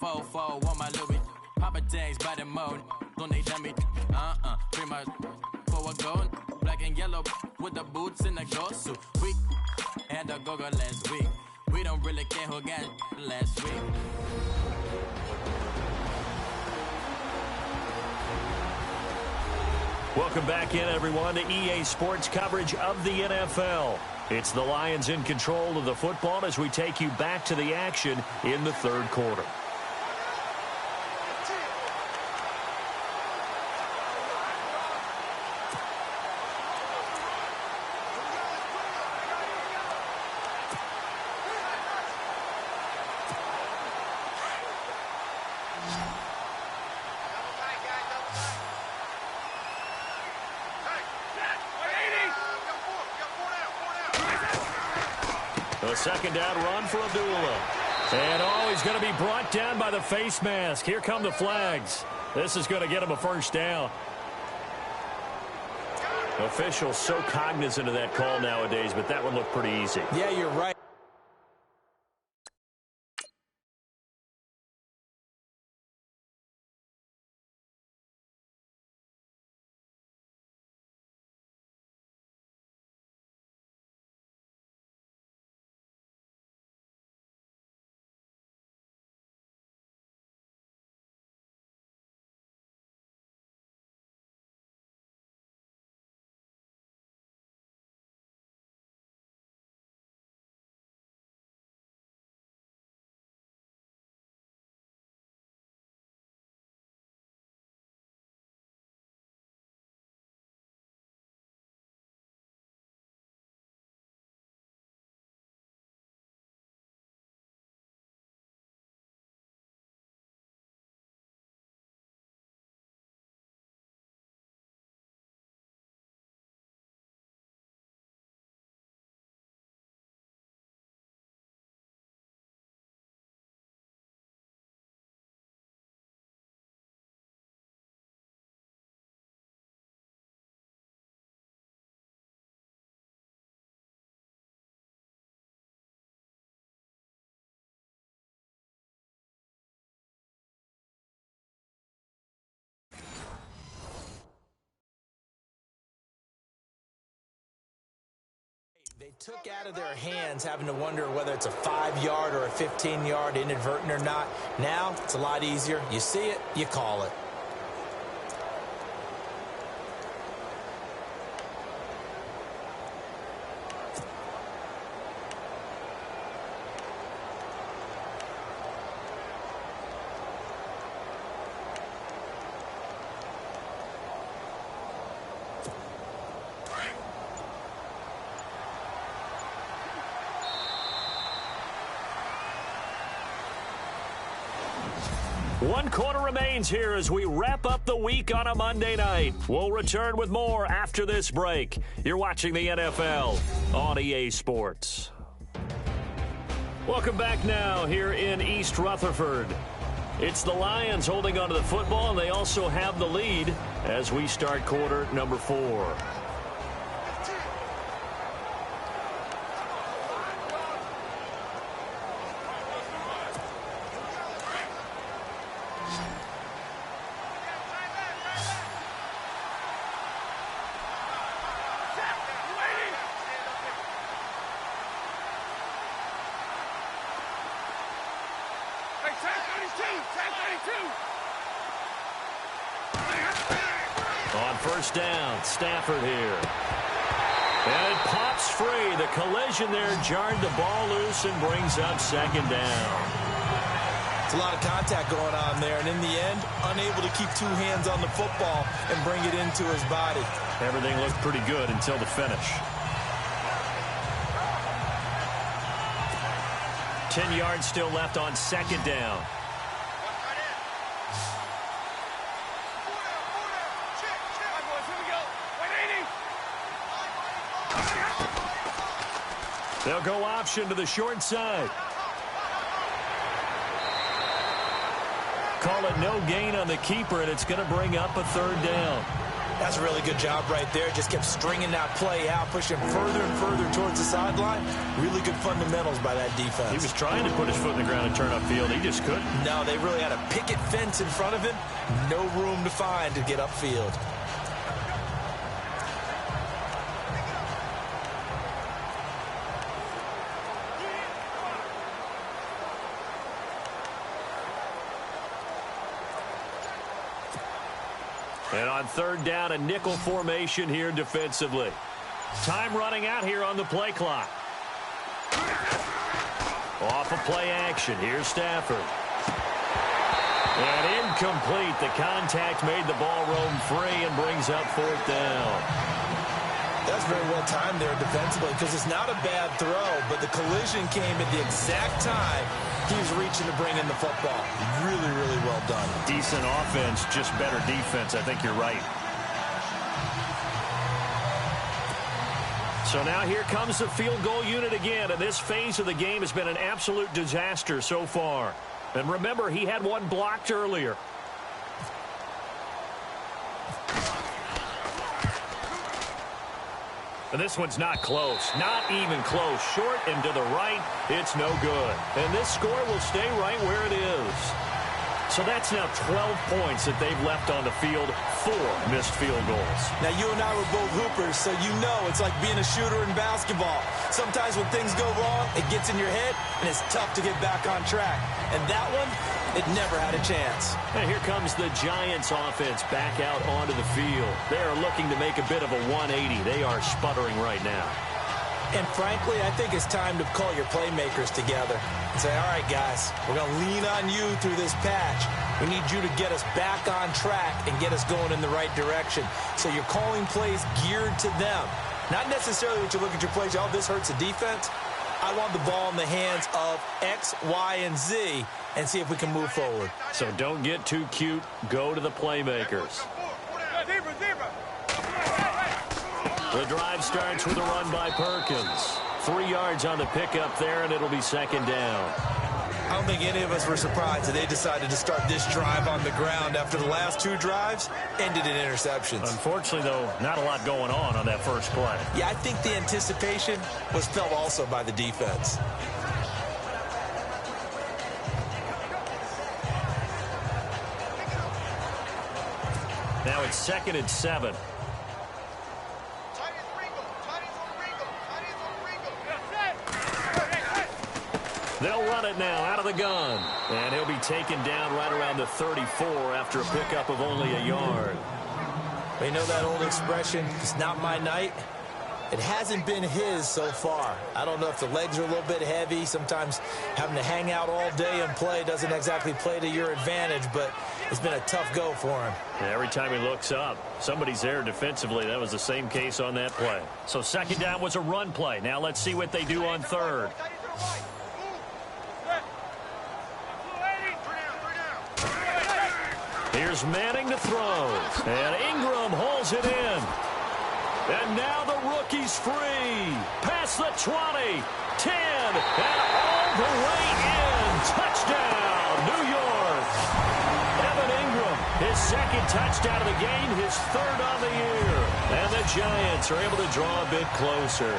Fofo on my Louis. Papa tags by the mode. Don't they dummy? Pretty much for a gold. Black and yellow with the boots and the gold suit. We had the go-go last week. We don't really care who got it last week. Welcome back in, everyone, to EA Sports coverage of the NFL. It's the Lions in control of the football as we take you back to the action in the third quarter. A second down run for Abdullah. And he's going to be brought down by the face mask. Here come the flags. This is going to get him a first down. Officials so cognizant of that call nowadays, but that one looked pretty easy. Yeah, you're right. They took out of their hands having to wonder whether it's a 5-yard or a 15-yard inadvertent or not. Now it's a lot easier. You see it, you call it. One quarter remains here as we wrap up the week on a Monday night. We'll return with more after this break. You're watching the NFL on EA Sports. Welcome back now here in East Rutherford. It's the Lions holding onto the football, and they also have the lead as we start quarter number 4. On first down, Stafford here. And it pops free. The collision there jarred the ball loose and brings up second down. It's a lot of contact going on there, and in the end, unable to keep two hands on the football and bring it into his body. Everything looked pretty good until the finish. 10 yards still left on second down. They'll go option to the short side. Call it no gain on the keeper, and it's going to bring up a third down. That's a really good job right there. Just kept stringing that play out, pushing further and further towards the sideline. Really good fundamentals by that defense. He was trying to put his foot in the ground and turn upfield. He just couldn't. No, they really had a picket fence in front of him. No room to find to get upfield. And on third down, a nickel formation here defensively. Time running out here on the play clock. Off of play action. Here's Stafford. And incomplete. The contact made the ball roam free and brings up fourth down. That's very well timed there defensively because it's not a bad throw, but the collision came at the exact time he was reaching to bring in the football. Really, really well done. Decent offense, just better defense. I think you're right. So now here comes the field goal unit again, and this phase of the game has been an absolute disaster so far. And remember, he had one blocked earlier. And this one's not close. Not even close. Short and to the right. It's no good. And this score will stay right where it is. So that's now 12 points that they've left on the field. 4 missed field goals. Now, you and I were both hoopers, so you know it's like being a shooter in basketball. Sometimes when things go wrong, it gets in your head, and it's tough to get back on track. And that one, it never had a chance. And here comes the Giants offense back out onto the field. They are looking to make a bit of a 180. They are sputtering right now. And frankly, I think it's time to call your playmakers together and say, all right, guys, we're going to lean on you through this patch. We need you to get us back on track and get us going in the right direction. So you're calling plays geared to them. Not necessarily what you look at your plays, oh, this hurts the defense. I want the ball in the hands of X, Y, and Z and see if we can move forward. So don't get too cute. Go to the playmakers. The drive starts with a run by Perkins. 3 yards on the pickup there, and it'll be second down. I don't think any of us were surprised that they decided to start this drive on the ground after the last 2 drives ended in interceptions. Unfortunately, though, not a lot going on that first play. Yeah, I think the anticipation was felt also by the defense. Now it's 2nd and 7. They'll run it now out of the gun. And he'll be taken down right around the 34 after a pickup of only a yard. You know that old expression, it's not my night? It hasn't been his so far. I don't know if the legs are a little bit heavy. Sometimes having to hang out all day and play doesn't exactly play to your advantage, but it's been a tough go for him. Yeah, every time he looks up, somebody's there defensively. That was the same case on that play. So second down was a run play. Now let's see what they do on third. Here's Manning to throw. And Ingram holds it in. And now the rookie's free. Past the 20, 10, and all the way in. Touchdown, New York. Evan Ingram, his second touchdown of the game, his third on the year. And the Giants are able to draw a bit closer.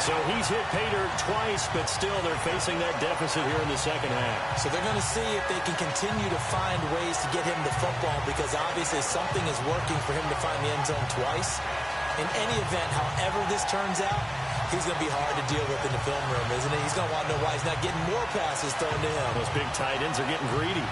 So he's hit pay dirt twice, but still they're facing that deficit here in the second half. So they're going to see if they can continue to find ways to get him the football because obviously something is working for him to find the end zone twice. In any event, however this turns out, he's going to be hard to deal with in the film room, isn't he? He's going to want to know why he's not getting more passes thrown to him. Those big tight ends are getting greedy.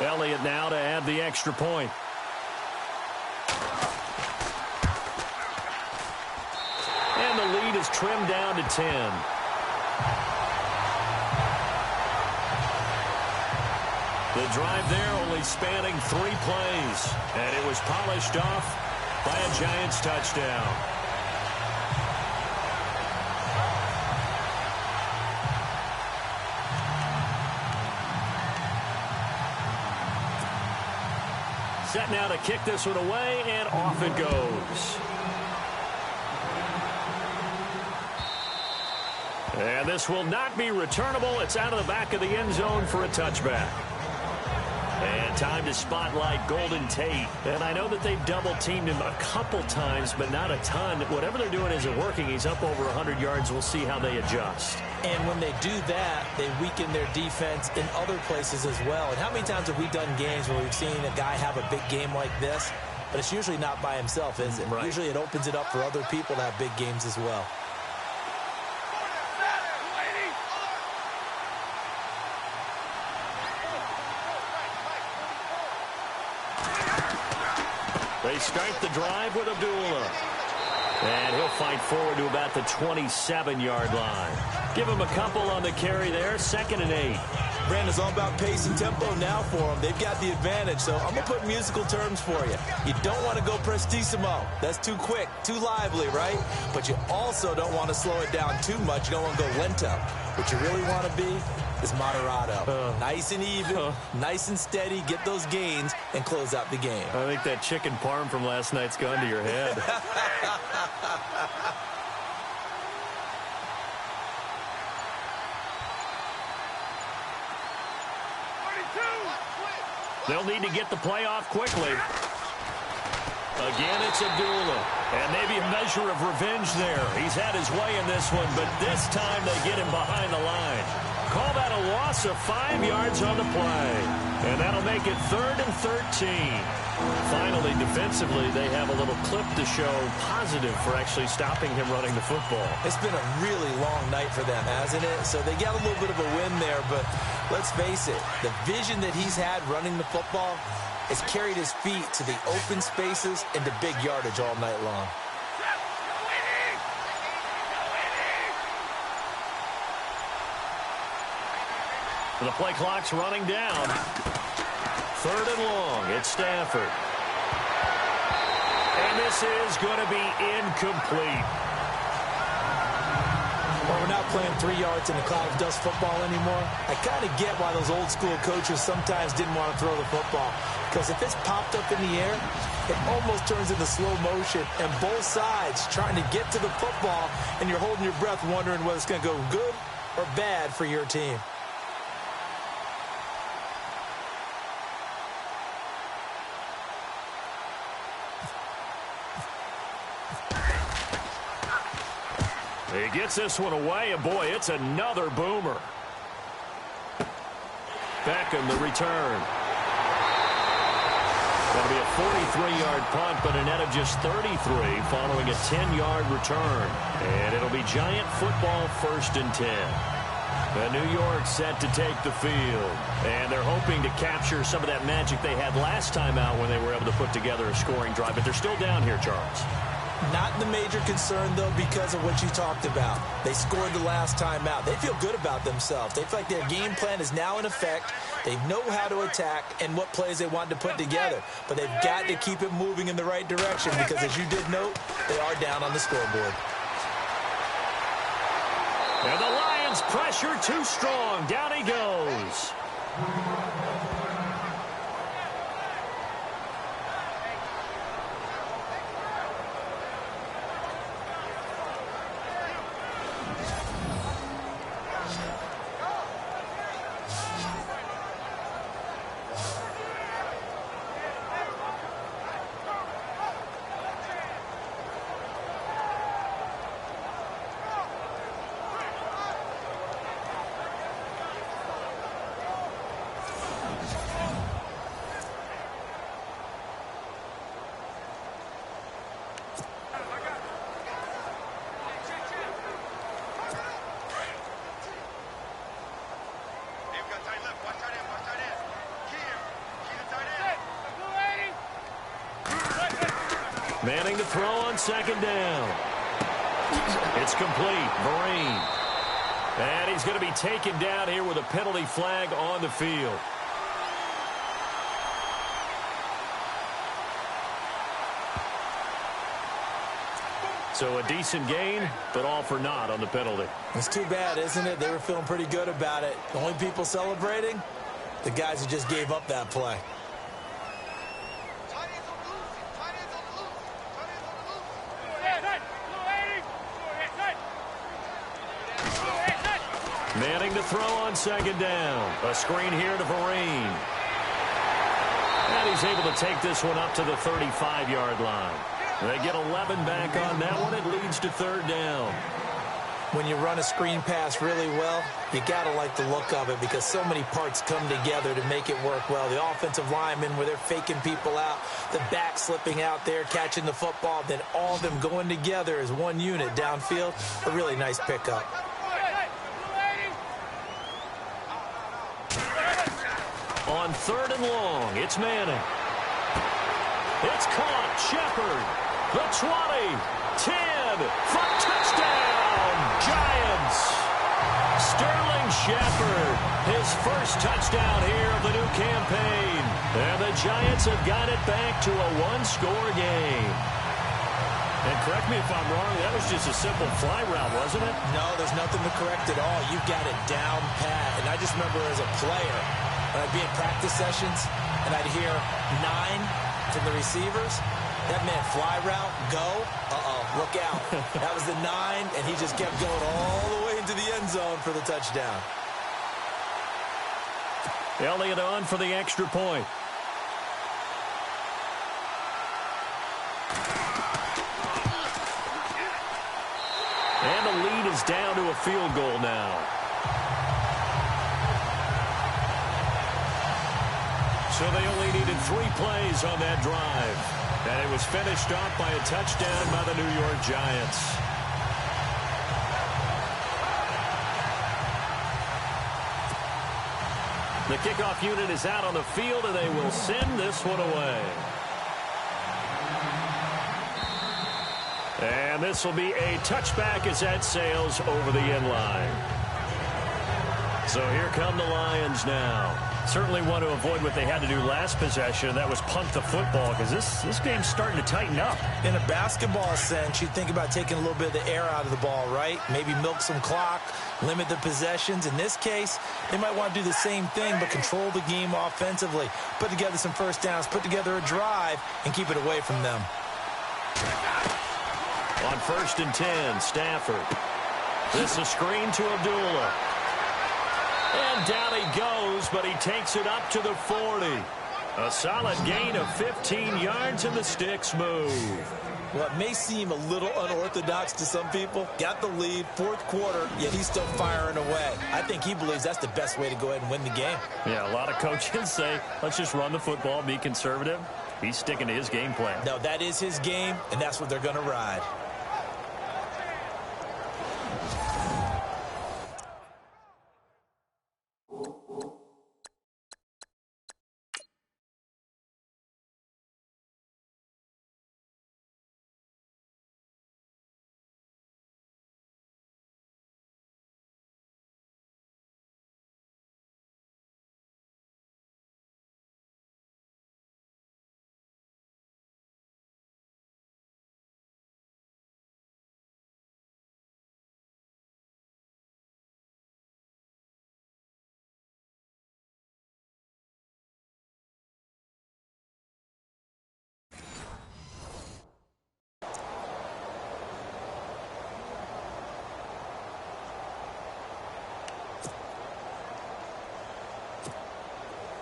Elliott now to add the extra point. And the lead is trimmed down to 10. The drive there only spanning 3 plays. And it was polished off by a Giants touchdown. Set now to kick this one away, and off it goes. And this will not be returnable. It's out of the back of the end zone for a touchback. And time to spotlight Golden Tate. And I know that they've double-teamed him a couple times, but not a ton. Whatever they're doing isn't working. He's up over 100 yards. We'll see how they adjust. And when they do that, they weaken their defense in other places as well. And how many times have we done games where we've seen a guy have a big game like this? But it's usually not by himself, is it? Right. Usually it opens it up for other people to have big games as well. They start the drive with Abdullah. And he'll fight forward to about the 27-yard line. Give him a couple on the carry there. 2nd and 8. Brandon, it's all about pace and tempo now for them. They've got the advantage, so I'm going to put musical terms for you. You don't want to go prestissimo. That's too quick, too lively, right? But you also don't want to slow it down too much. You don't want to go lento. What you really want to be is moderato. Nice and even, nice and steady, get those gains, and close out the game. I think that chicken parm from last night's gone to your head. They'll need to get the play off quickly. Again, it's Abdullah. And maybe a measure of revenge there. He's had his way in this one, but this time they get him behind the line. Call that a loss of 5 yards on the play. And that'll make it 3rd and 13. Finally, defensively, they have a little clip to show positive for actually stopping him running the football. It's been a really long night for them, hasn't it? So they got a little bit of a win there, but let's face it, the vision that he's had running the football has carried his feet to the open spaces and to big yardage all night long. The play clock's running down. 3rd and long. It's Stafford. And this is going to be incomplete. Well, we're not playing 3 yards in a cloud of dust football anymore. I kind of get why those old school coaches sometimes didn't want to throw the football. Because if it's popped up in the air, it almost turns into slow motion. And both sides trying to get to the football, and you're holding your breath wondering whether it's going to go good or bad for your team. He gets this one away, and boy, it's another boomer. Beckham, the return. That'll be a 43-yard punt, but a net of just 33 following a 10-yard return. And it'll be Giant football 1st and 10. New York set to take the field. And they're hoping to capture some of that magic they had last time out when they were able to put together a scoring drive. But they're still down here, Charles. Not the major concern, though, because of what you talked about. They scored the last time out. They feel good about themselves. They feel like their game plan is now in effect. They know how to attack and what plays they want to put together. But they've got to keep it moving in the right direction because, as you did note, they are down on the scoreboard. And the Lions pressure too strong. Down he goes. Manning to throw on second down. It's complete. Vereen. And he's going to be taken down here with a penalty flag on the field. So a decent gain, but all for naught on the penalty. It's too bad, isn't it? They were feeling pretty good about it. The only people celebrating, the guys who just gave up that play. Manning to throw on second down. A screen here to Vereen. And he's able to take this one up to the 35-yard line. They get 11 back on that one. It leads to third down. When you run a screen pass really well, you got to like the look of it because so many parts come together to make it work well. The offensive linemen where they're faking people out, the back slipping out there, catching the football, then all of them going together as one unit downfield. A really nice pickup. On third and long, it's Manning. It's caught. Shepard. The 20, 10, for touchdown, Giants. Sterling Shepard, his first touchdown here of the new campaign. And the Giants have got it back to a one-score game. And correct me if I'm wrong, that was just a simple fly route, wasn't it? No, there's nothing to correct at all. You've got it down pat. And I just remember as a player, when I'd be at practice sessions, and I'd hear 9 from the receivers. That meant fly route, go, look out. That was the 9, and he just kept going all the way into the end zone for the touchdown. Elliott on for the extra point. And the lead is down to a field goal now. So they only needed 3 plays on that drive. And it was finished off by a touchdown by the New York Giants. The kickoff unit is out on the field, and they will send this one away. And this will be a touchback as that sails over the end line. So here come the Lions now. Certainly want to avoid what they had to do last possession. That was punt the football because this game's starting to tighten up. In a basketball sense, you think about taking a little bit of the air out of the ball, right? Maybe milk some clock, limit the possessions. In this case, they might want to do the same thing but control the game offensively. Put together some first downs, put together a drive, and keep it away from them. On 1st and 10, Stafford. This is a screen to Abdullah. And down he goes, but he takes it up to the 40. A solid gain of 15 yards, and the sticks move. Well, it may seem a little unorthodox to some people. Got the lead, 4th quarter, yet he's still firing away. I think he believes that's the best way to go ahead and win the game. Yeah, a lot of coaches say, let's just run the football, be conservative. He's sticking to his game plan. No, that is his game, and that's what they're going to ride.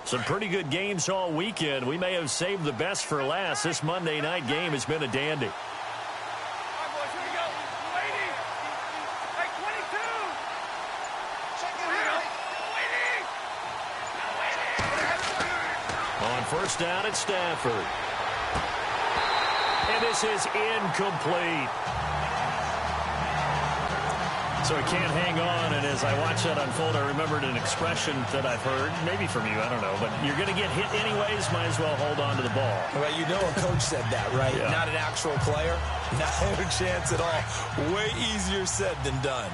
Some pretty good games all weekend. We may have saved the best for last. This Monday night game has been a dandy. On 1st down, it's Stafford. And this is incomplete. So he can't hang on, and as I watch that unfold, I remembered an expression that I've heard, maybe from you, I don't know, but you're going to get hit anyways, might as well hold on to the ball. Well, you know a coach said that, right? Yeah. Not an actual player. Not a chance at all. Way easier said than done.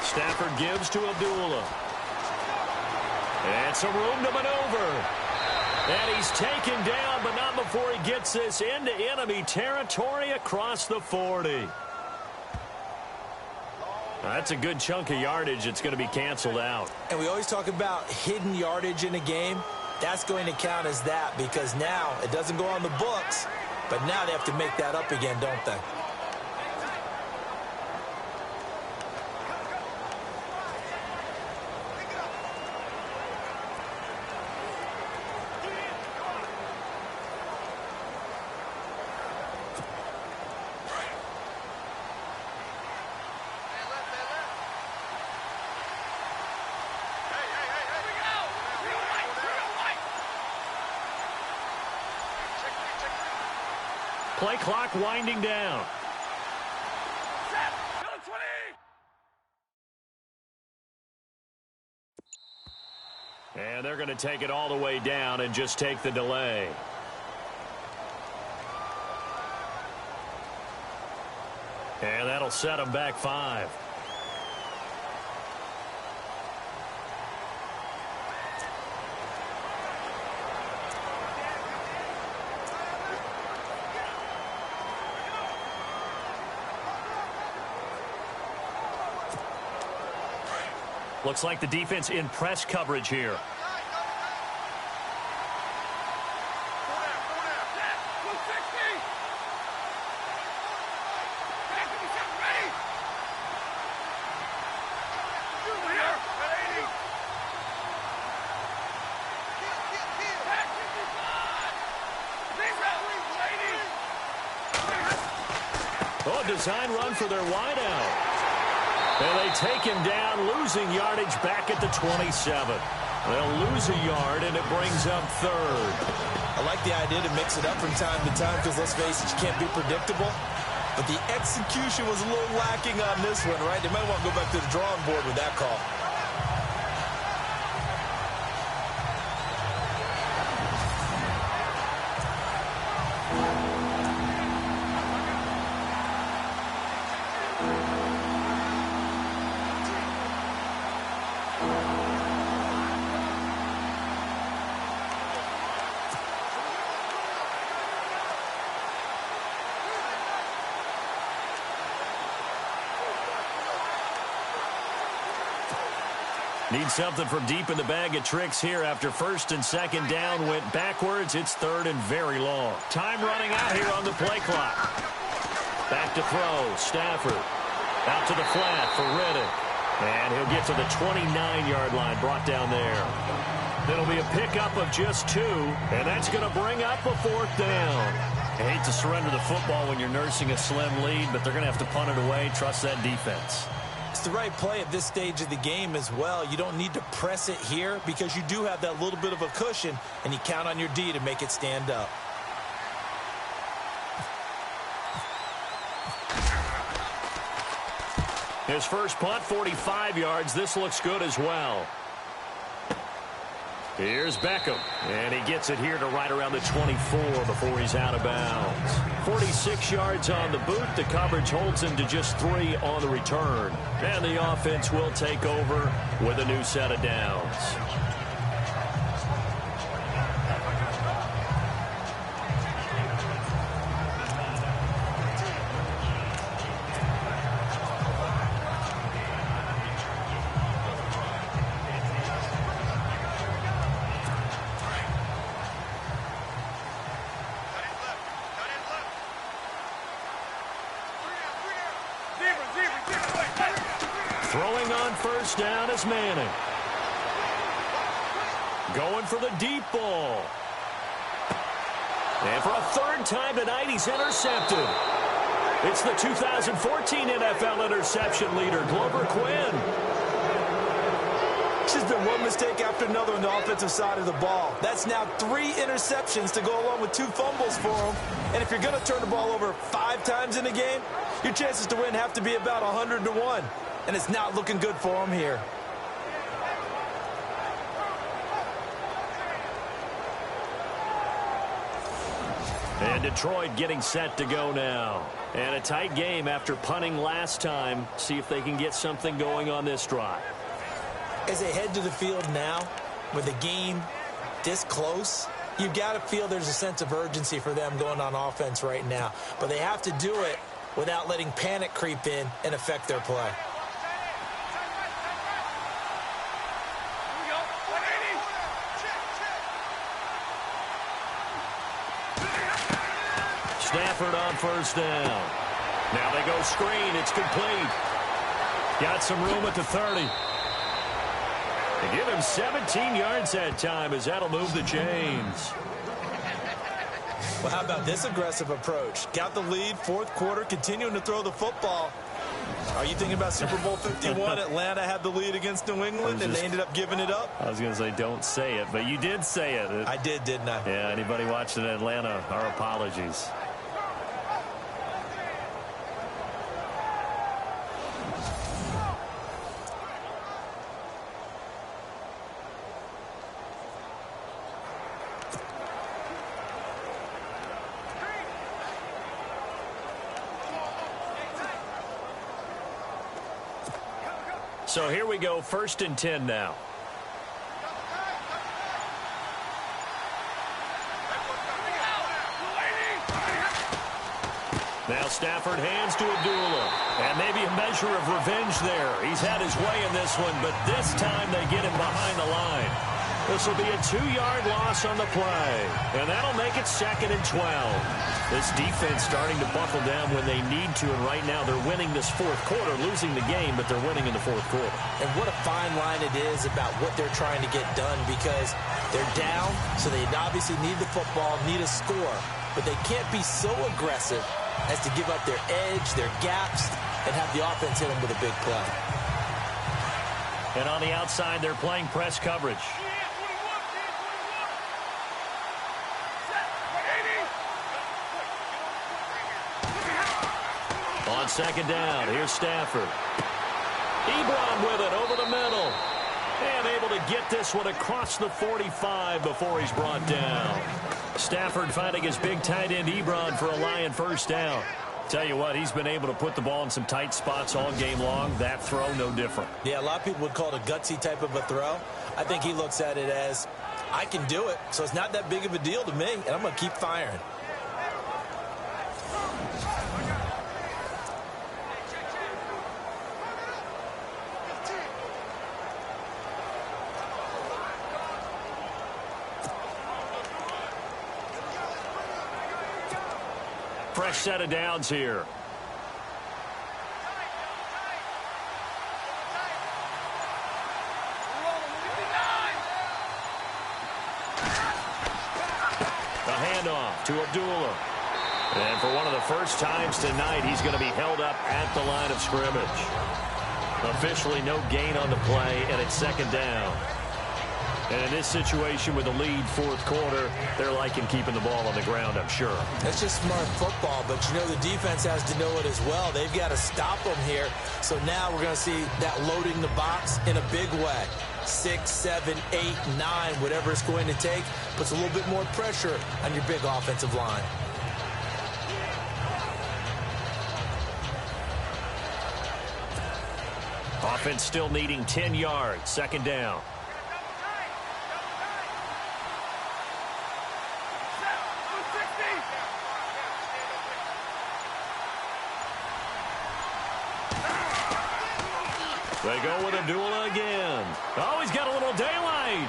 Stafford gives to Abdullah. And some room to maneuver. And he's taken down, but not before he gets this into enemy territory across the 40. That's a good chunk of yardage. It's going to be canceled out. And we always talk about hidden yardage in a game. That's going to count as that because now it doesn't go on the books, but now they have to make that up again, don't they? Play clock winding down. And they're going to take it all the way down and just take the delay. And that'll set them back 5. Looks like the defense in press coverage here. Oh, design run for their wideout. And they take him down, losing yardage back at the 27. They'll lose a yard, and it brings up 3rd. I like the idea to mix it up from time to time because, let's face it, you can't be predictable. But the execution was a little lacking on this one, right? They might want to go back to the drawing board with that call. Need something from deep in the bag of tricks here after 1st and 2nd down went backwards. It's 3rd and very long. Time running out here on the play clock. Back to throw. Stafford out to the flat for Reddick. And he'll get to the 29-yard line, brought down there. It'll be a pickup of just 2, and that's going to bring up a 4th down. I hate to surrender the football when you're nursing a slim lead, but they're going to have to punt it away. Trust that defense. It's the right play at this stage of the game as well. You don't need to press it here because you do have that little bit of a cushion, and you count on your D to make it stand up. His first punt, 45 yards. This looks good as well. Here's Beckham, and he gets it here to right around the 24 before he's out of bounds. 46 yards on the boot. The coverage holds him to just 3 on the return. And the offense will take over with a new set of downs. Throwing on first down is Manning. Going for the deep ball. And for a 3rd time tonight, he's intercepted. It's the 2014 NFL interception leader, Glover Quinn. It's just been one mistake after another on the offensive side of the ball. That's now 3 interceptions to go along with 2 fumbles for him. And if you're going to turn the ball over 5 times in a game, your chances to win have to be about 100-1. And it's not looking good for him here. And Detroit getting set to go now. And a tight game after punting last time. See if they can get something going on this drive. As they head to the field now, with the game this close, you've got to feel there's a sense of urgency for them going on offense right now. But they have to do it without letting panic creep in and affect their play. Stafford on first down. Now they go screen. It's complete. Got some room at the 30. They give him 17 yards that time as that'll move the chains. Well, how about this aggressive approach? Got the lead, 4th quarter, continuing to throw the football. Are you thinking about Super Bowl 51? Atlanta had the lead against New England, and they ended up giving it up? I was going to say don't say it, but you did say it. I did, didn't I? Yeah, anybody watching Atlanta, our apologies. So here we go, 1st and 10 now. Now Stafford hands to Abdullah. And maybe a measure of revenge there. He's had his way in this one, but this time they get him behind the line. This will be a 2-yard loss on the play. And that'll make it 2nd and 12. This defense starting to buckle down when they need to, and right now they're winning this 4th quarter, losing the game, but they're winning in the 4th quarter. And what a fine line it is about what they're trying to get done, because they're down, so they obviously need the football, need a score, but they can't be so aggressive as to give up their edge, their gaps, and have the offense hit them with a big play. And on the outside, they're playing press coverage. On 2nd down, here's Stafford. Ebron with it over the middle. And able to get this one across the 45 before he's brought down. Stafford finding his big tight end Ebron for a Lion first down. Tell you what, he's been able to put the ball in some tight spots all game long. That throw, no different. Yeah, a lot of people would call it a gutsy type of a throw. I think he looks at it as, I can do it, so it's not that big of a deal to me, and I'm going to keep firing. Fresh set of downs here. The handoff to Abdullah. And for one of the first times tonight, he's going to be held up at the line of scrimmage. Officially no gain on the play, and it's 2nd down. And in this situation with the lead 4th quarter, they're liking keeping the ball on the ground, I'm sure. That's just smart football, but you know the defense has to know it as well. They've got to stop them here. So now we're going to see that loading the box in a big way. 6, 7, 8, 9, whatever it's going to take, puts a little bit more pressure on your big offensive line. Offense still needing 10 yards, 2nd down. They go with Abdullah again. Oh, he's got a little daylight.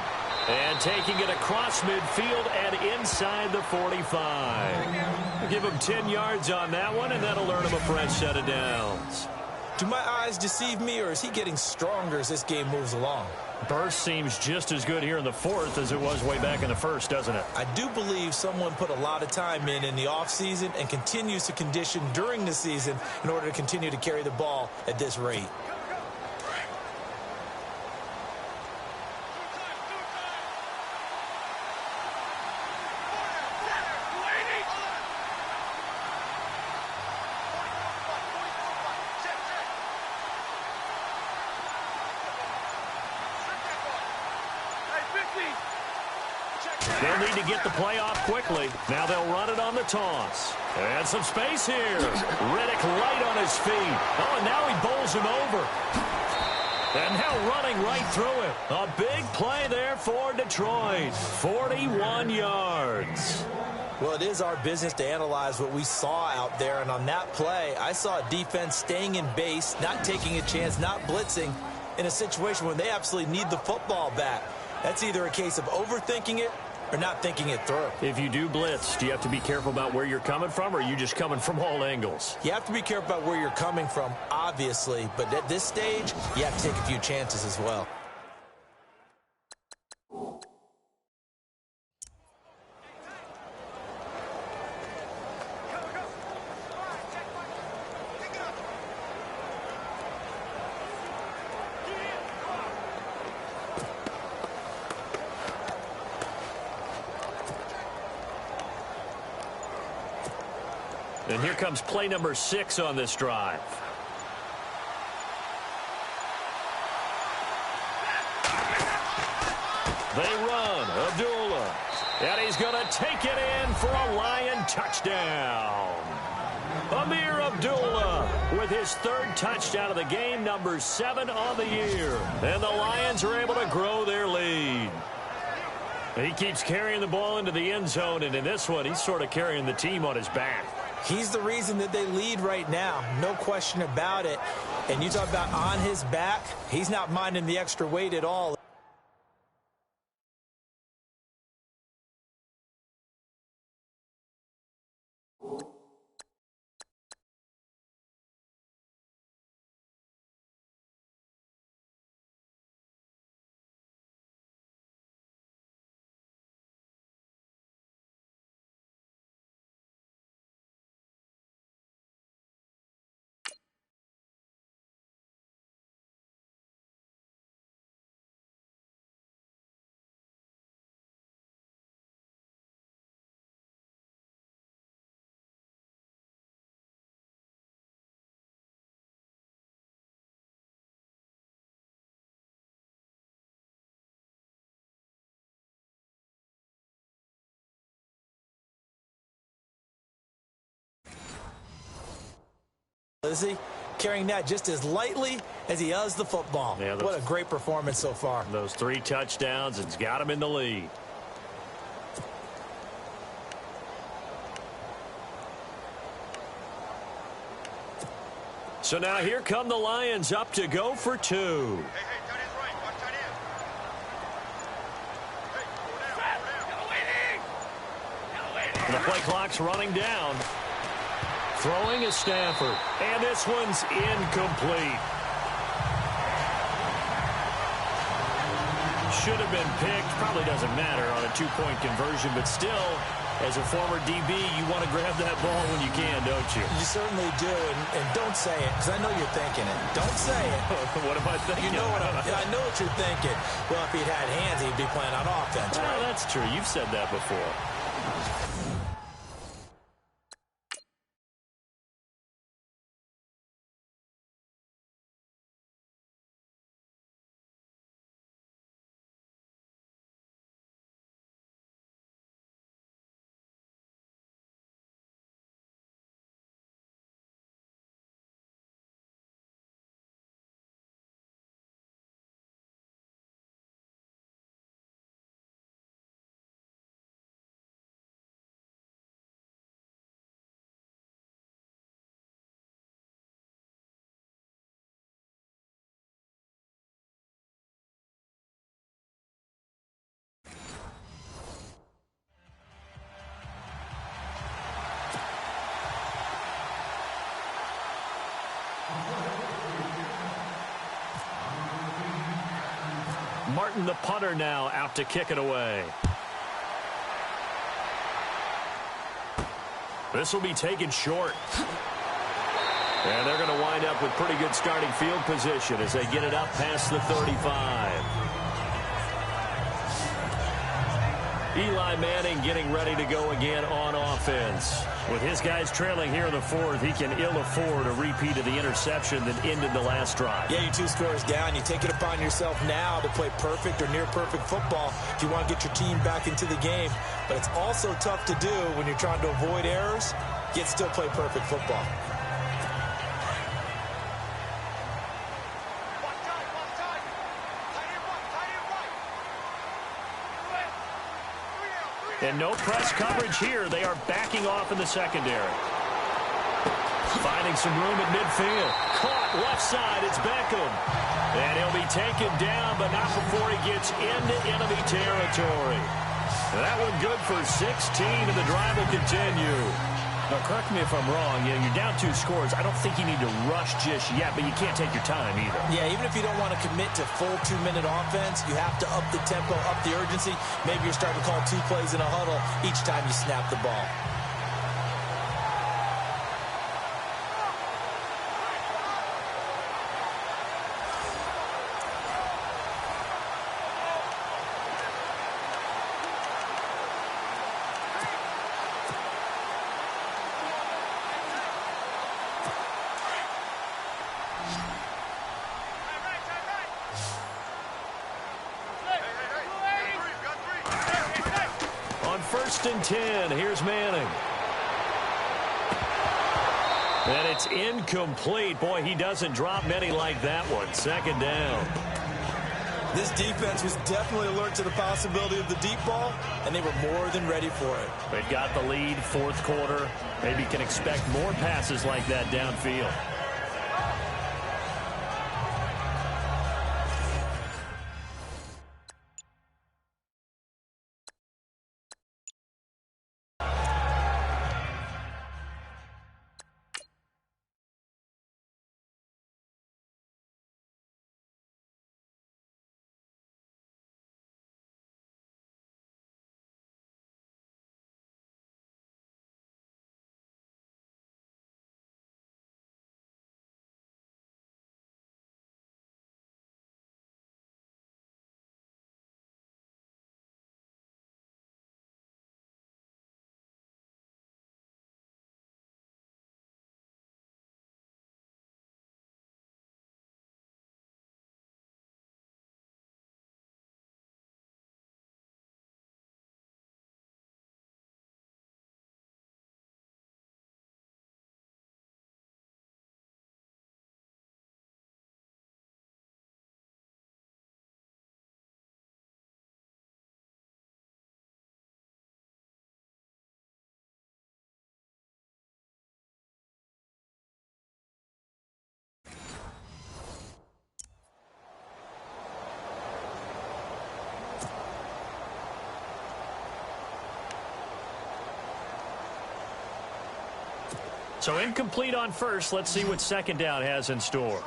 And taking it across midfield and inside the 45. Give him 10 yards on that one, and that'll earn him a fresh set of downs. Do my eyes deceive me, or is he getting stronger as this game moves along? Burst seems just as good here in the fourth as it was way back in the first, doesn't it? I do believe someone put a lot of time in the offseason and continues to condition during the season in order to continue to carry the ball at this rate. They'll need to get the play off quickly. Now they'll run it on the toss. And some space here. Riddick light on his feet. Oh, and now he bowls him over. And now running right through it. A big play there for Detroit. 41 yards. Well, it is our business to analyze what we saw out there. And on that play, I saw a defense staying in base, not taking a chance, not blitzing in a situation when they absolutely need the football back. That's either a case of overthinking it or not thinking it through. If you do blitz, do you have to be careful about where you're coming from, or are you just coming from all angles? You have to be careful about where you're coming from, obviously. But at this stage, you have to take a few chances as well. And here comes play number 6 on this drive. They run. Abdullah. And he's going to take it in for a Lion touchdown. Amir Abdullah with his 3rd touchdown of the game, number 7 on the year. And the Lions are able to grow their lead. He keeps carrying the ball into the end zone, and in this one, he's sort of carrying the team on his back. He's the reason that they lead right now. No question about it. And you talk about on his back, he's not minding the extra weight at all. Is he carrying that just as lightly as he does the football? Yeah, what a great performance so far. Those 3 touchdowns, it's got him in the lead. So now here come the Lions up to go for 2. Hey, tight end's right. Watch tight end. Hey, go down. The play clock's running down. Throwing is Stafford. And this one's incomplete. Should have been picked. Probably doesn't matter on a 2-point conversion, but still, as a former DB, you want to grab that ball when you can, don't you? You certainly do, and don't say it, because I know you're thinking it. Don't say it. What am I thinking? You know what I know what you're thinking. Well, if he'd had hands, he'd be playing on offense, right? Well, that's true. You've said that before. Martin, the punter, now out to kick it away. This will be taken short. And they're going to wind up with pretty good starting field position as they get it up past the 35. Eli Manning getting ready to go again on offense. With his guys trailing here in the fourth, he can ill afford a repeat of the interception that ended the last drive. Yeah, you're 2 scores down. You take it upon yourself now to play perfect or near-perfect football if you want to get your team back into the game. But it's also tough to do when you're trying to avoid errors, yet still play perfect football. And no press coverage here. They are backing off in the secondary. Finding some room at midfield. Caught left side. It's Beckham. And he'll be taken down, but not before he gets into enemy territory. That one good for 16, and the drive will continue. Now, correct me if I'm wrong. You're down 2 scores. I don't think you need to rush just yet, but you can't take your time either. Yeah, even if you don't want to commit to full 2-minute offense, you have to up the tempo, up the urgency. Maybe you're starting to call 2 plays in a huddle each time you snap the ball. First and 10. Here's Manning. And it's incomplete. Boy, he doesn't drop many like that one. 2nd down. This defense was definitely alert to the possibility of the deep ball, and they were more than ready for it. They've got the lead, 4th quarter. Maybe can expect more passes like that downfield. So incomplete on first. Let's see what 2nd down has in store.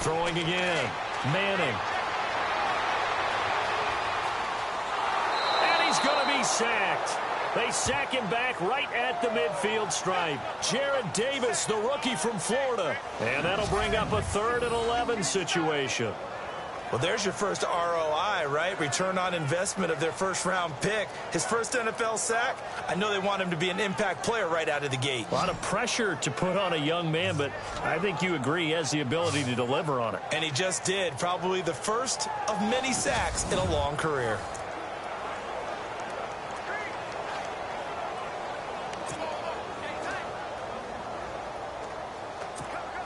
Throwing again. Manning. And he's going to be sacked. They sack him back right at the midfield stripe. Jared Davis, the rookie from Florida. And that'll bring up a 3rd and 11 situation. Well, there's your first ROI, right? Return on investment of their first-round pick. His first NFL sack. I know they want him to be an impact player right out of the gate. A lot of pressure to put on a young man, but I think you agree he has the ability to deliver on it. And he just did. Probably the first of many sacks in a long career.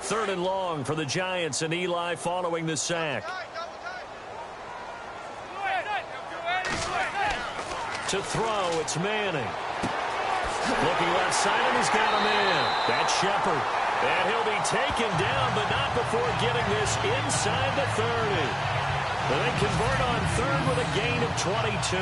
Third and long for the Giants, and Eli following the sack. To throw, it's Manning. Looking left side, and he's got him in. That's Shepard. And he'll be taken down, but not before getting this inside the 30. They convert on 3rd with a gain of 22.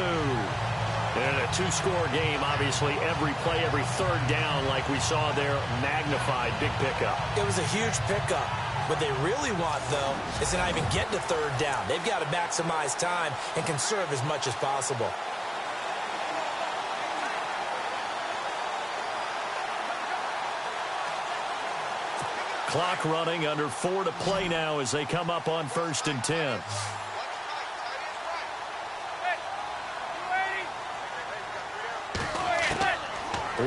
And a two-score game, obviously, every play, every third down, like we saw there, magnified, big pickup. It was a huge pickup. What they really want, though, is to not even get to third down. They've got to maximize time and conserve as much as possible. Clock running, under 4 to play now as they come up on 1st and 10.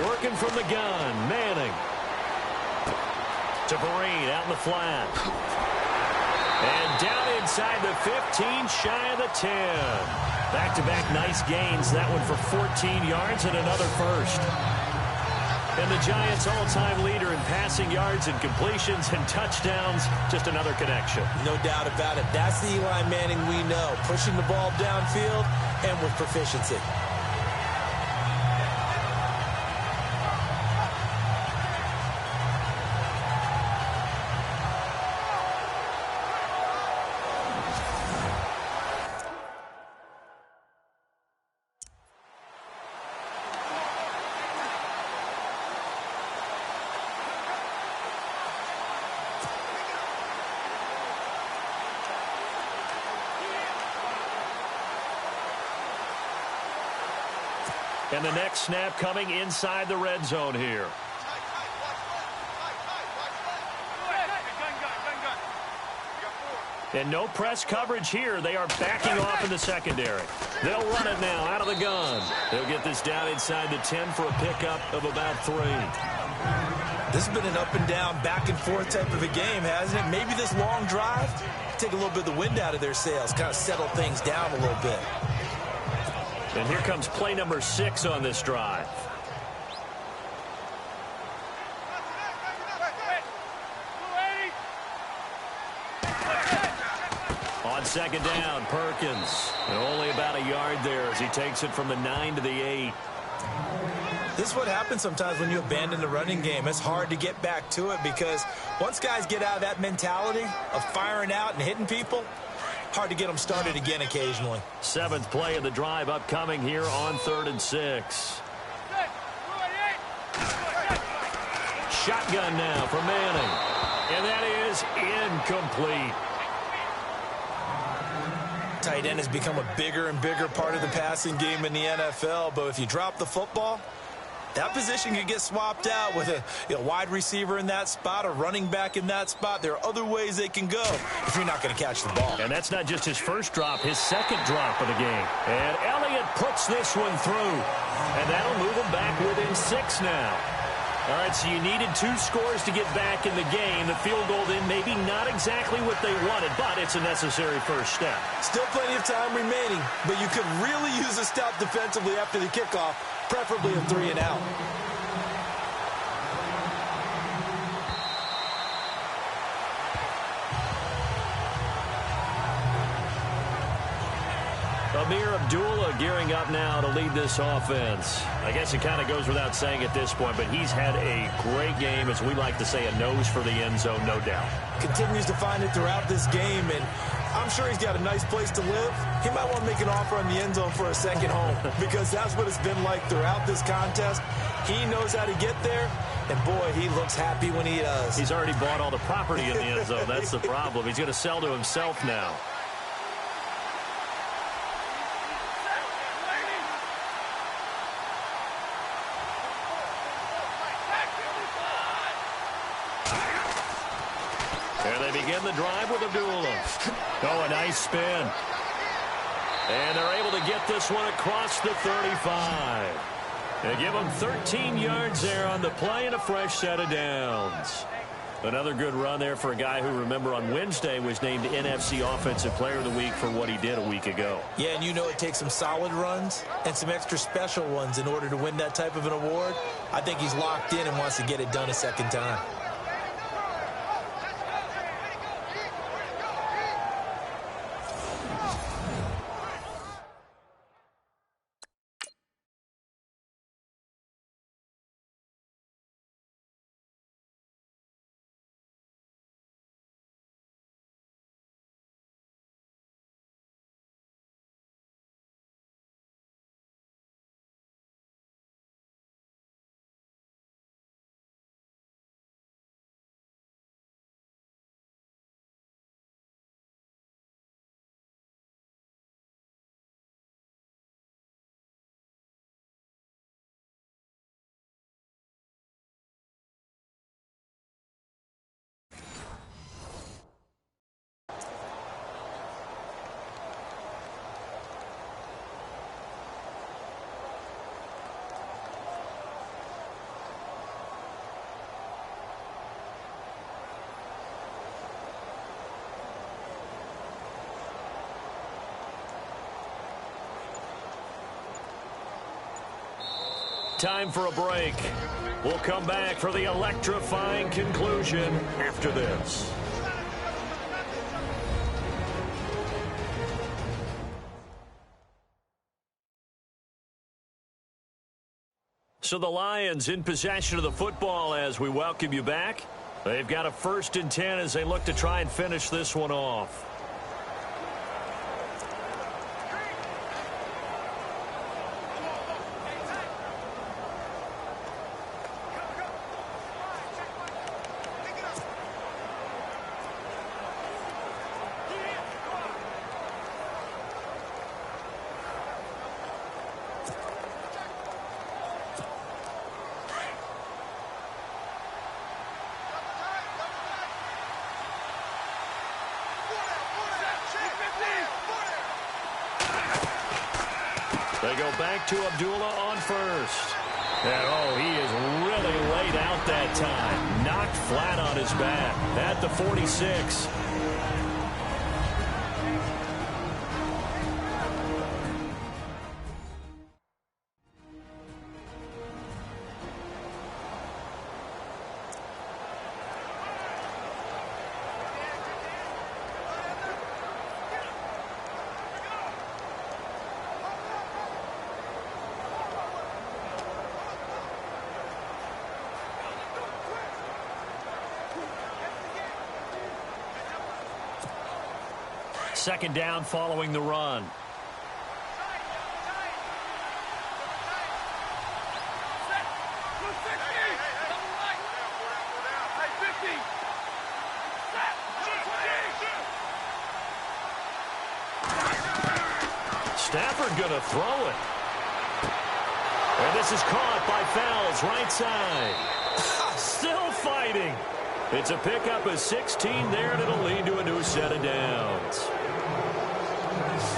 Working from the gun, Manning. To Vereen, out in the flat. And down inside the 15, shy of the 10. Back-to-back nice gains. That one for 14 yards and another first. And the Giants' all-time leader in passing yards and completions and touchdowns, just another connection. No doubt about it. That's the Eli Manning we know. Pushing the ball downfield and with proficiency. And the next snap coming inside the red zone here. And no press coverage here. They are backing off in the secondary. They'll run it now out of the gun. They'll get this down inside the 10 for a pickup of about 3. This has been an up and down, back and forth type of a game, hasn't it? Maybe this long drive, take a little bit of the wind out of their sails, kind of settle things down a little bit. And here comes play number 6 on this drive. On second down, Perkins. And only about a yard there as he takes it from the 9 to the 8. This is what happens sometimes when you abandon the running game. It's hard to get back to it because once guys get out of that mentality of firing out and hitting people, hard to get them started again occasionally. 7th play of the drive upcoming here on 3rd and 6. Shotgun now for Manning. And that is incomplete. Tight end has become a bigger and bigger part of the passing game in the NFL, but if you drop the football, that position could get swapped out with a wide receiver in that spot, a running back in that spot. There are other ways they can go if you're not going to catch the ball. And that's not just his first drop, his second drop of the game. And Elliott puts this one through. And that'll move him back within 6 now. All right, so you needed 2 scores to get back in the game. The field goal then maybe not exactly what they wanted, but it's a necessary first step. Still plenty of time remaining, but you could really use a stop defensively after the kickoff, preferably a 3 and out. Amir Abdullah gearing up now to lead this offense. I guess it kind of goes without saying at this point, but he's had a great game, as we like to say, a nose for the end zone, no doubt. Continues to find it throughout this game, and I'm sure he's got a nice place to live. He might want to make an offer on the end zone for a second home because that's what it's been like throughout this contest. He knows how to get there, and boy, he looks happy when he does. He's already bought all the property in the end zone. That's the problem. He's going to sell to himself now. There they begin the drive with Abdullah. Oh, a nice spin. And they're able to get this one across the 35. They give them 13 yards there on the play and a fresh set of downs. Another good run there for a guy who, remember, on Wednesday was named NFC Offensive Player of the Week for what he did a week ago. Yeah, and you know it takes some solid runs and some extra special ones in order to win that type of an award. I think he's locked in and wants to get it done a second time. time for a break. We'll come back for the electrifying conclusion after this. So the Lions in possession of the football as we welcome you back. They've got a 1st and 10 as they look to try and finish this one off. They go back to Abdullah on first. And, oh, he is really laid out that time. Knocked flat on his back at the 46. Second down following the run. Stafford going to throw it. And this is caught by Fowles, right side. Still fighting. It's a pickup of 16 there, and it'll lead to a new set of downs.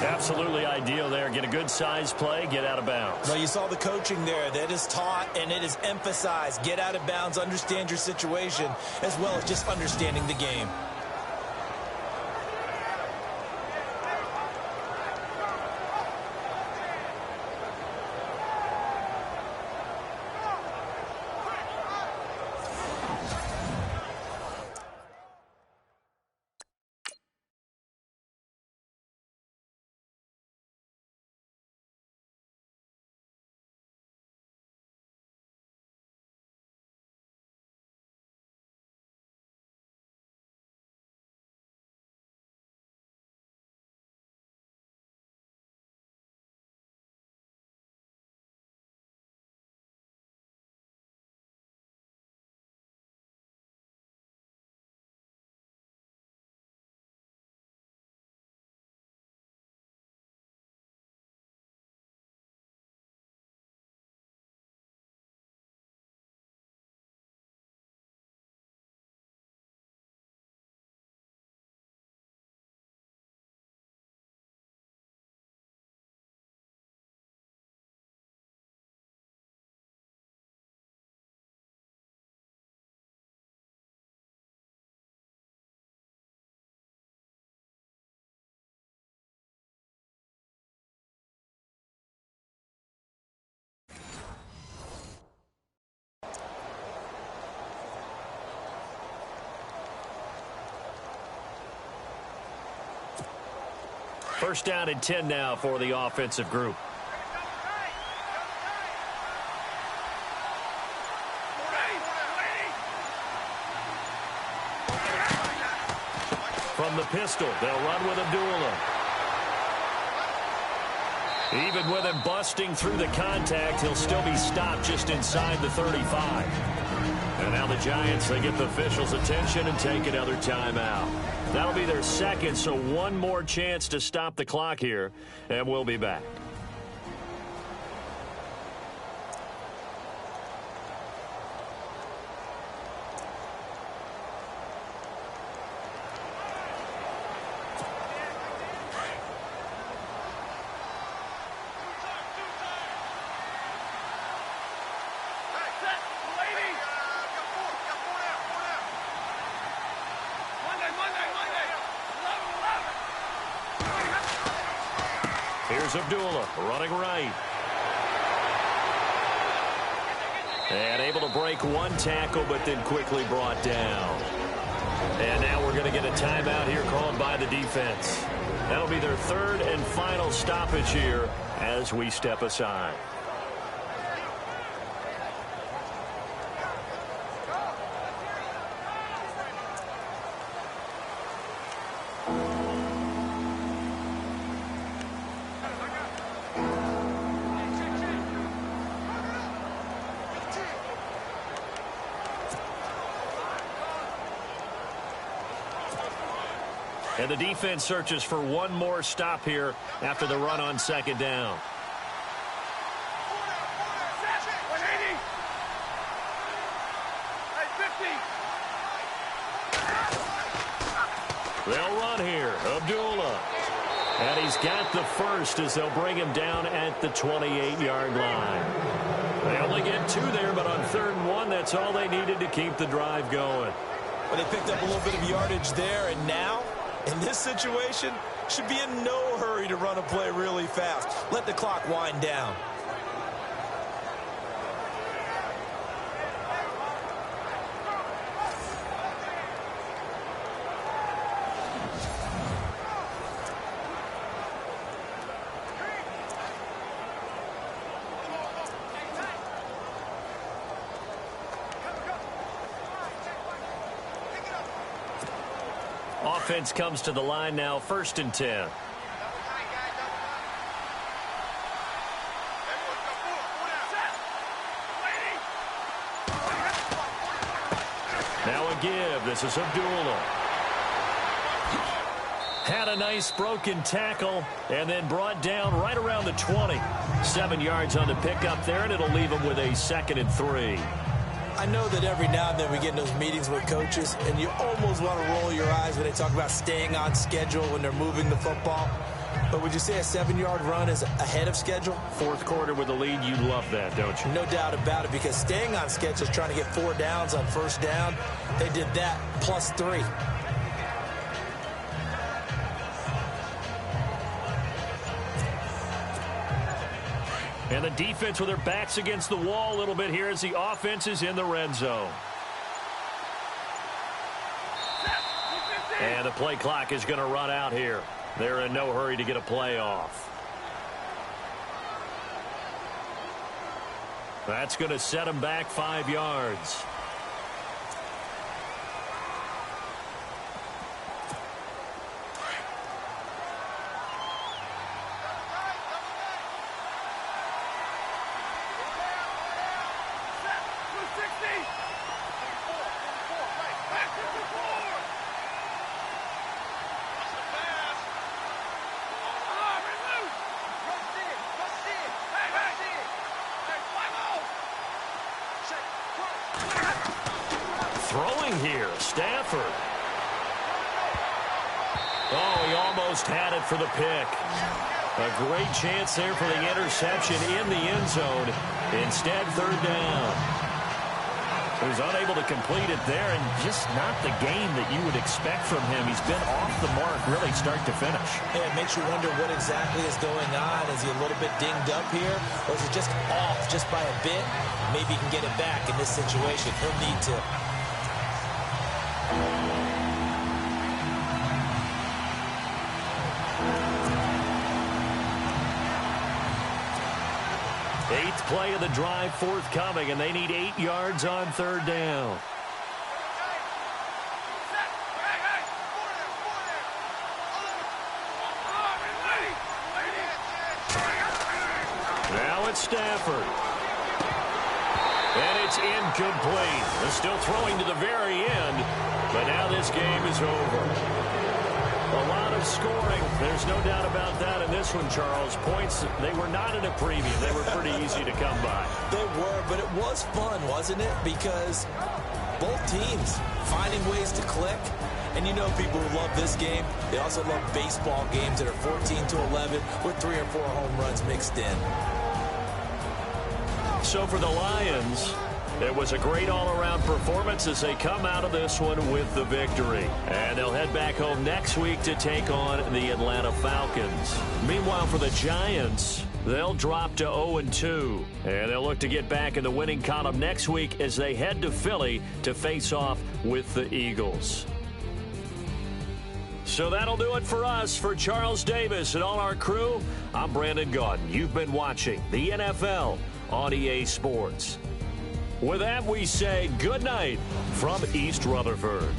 Absolutely ideal there. Get a good size play, get out of bounds. Well, you saw the coaching there. That is taught and it is emphasized. Get out of bounds, understand your situation, as well as just understanding the game. First down and 10 now for the offensive group. From the pistol, they'll run with Abdullah. Even with him busting through the contact, he'll still be stopped just inside the 35. And now the Giants, they get the officials' attention and take another timeout. That'll be their second, so one more chance to stop the clock here, and we'll be back. Here's Abdullah running right. And able to break one tackle, but then quickly brought down. And now we're going to get a timeout here called by the defense. That'll be their third and final stoppage here as we step aside. And the defense searches for one more stop here after the run on second down. They'll run here. Abdullah. And he's got the first as they'll bring him down at the 28-yard line. They only get 2 there, but on 3rd and 1, that's all they needed to keep the drive going. Well, they picked up a little bit of yardage there, and now, in this situation, should be in no hurry to run a play really fast. Let the clock wind down. Offense comes to the line now, 1st and 10. Now a give. This is Abdullah. Had a nice broken tackle and then brought down right around the 20. 7 yards on the pickup there, and it'll leave him with a 2nd and 3. I know that every now and then we get in those meetings with coaches, and you almost want to roll your eyes when they talk about staying on schedule when they're moving the football. But would you say a 7-yard run is ahead of schedule? 4th quarter with a lead, you love that, don't you? No doubt about it, because staying on schedule is trying to get 4 downs on 1st down. They did that plus 3. And the defense with their backs against the wall a little bit here as the offense is in the red zone. And the play clock is going to run out here. They're in no hurry to get a play off. That's going to set them back 5 yards. Throwing here, Stafford. Oh, he almost had it for the pick. A great chance there for the interception in the end zone. Instead, 3rd down. He was unable to complete it there, and just not the game that you would expect from him. He's been off the mark really start to finish. Yeah, it makes you wonder what exactly is going on. Is he a little bit dinged up here, or is it just off just by a bit? Maybe he can get it back in this situation. He'll need to. Eighth play of the drive forthcoming, and they need 8 yards on 3rd down. Now it's Stafford. And it's incomplete. They're still throwing to the very end, but now this game is over. A lot of scoring. There's no doubt about that in this one, Charles. Points, they were not in a premium. They were pretty easy to come by. They were, but it was fun, wasn't it? Because both teams finding ways to click. And you know people who love this game, they also love baseball games that are 14-11 with 3 or 4 home runs mixed in. So for the Lions, it was a great all-around performance as they come out of this one with the victory. And they'll head back home next week to take on the Atlanta Falcons. Meanwhile, for the Giants, They'll drop to 0-2, and they'll look to get back in the winning column next week as they head to Philly to face off with the Eagles. So that'll do it for us. For Charles Davis and all our crew, I'm Brandon Gaudin. You've been watching the NFL on EA Sports. With that, we say good night from East Rutherford.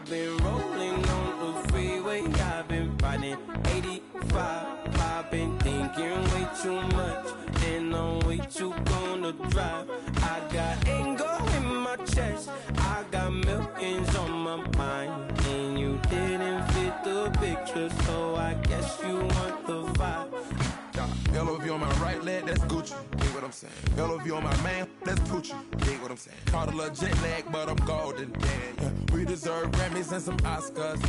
been rolling on the freeway, I've been riding 85. I've been thinking way too much, and I'm way too gonna drive. I got anger in my chest, I got millions on my mind, and you didn't fit the picture, so I guess you want the vibe. LOV on my right leg, that's Gucci. Dig what I'm saying? LOV on my man, that's Poochie. Dig what I'm saying? Caught a little jet lag, but I'm golden. Yeah. We deserve Grammys and some Oscars.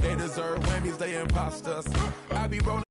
They deserve Grammys, they imposters. I be rolling.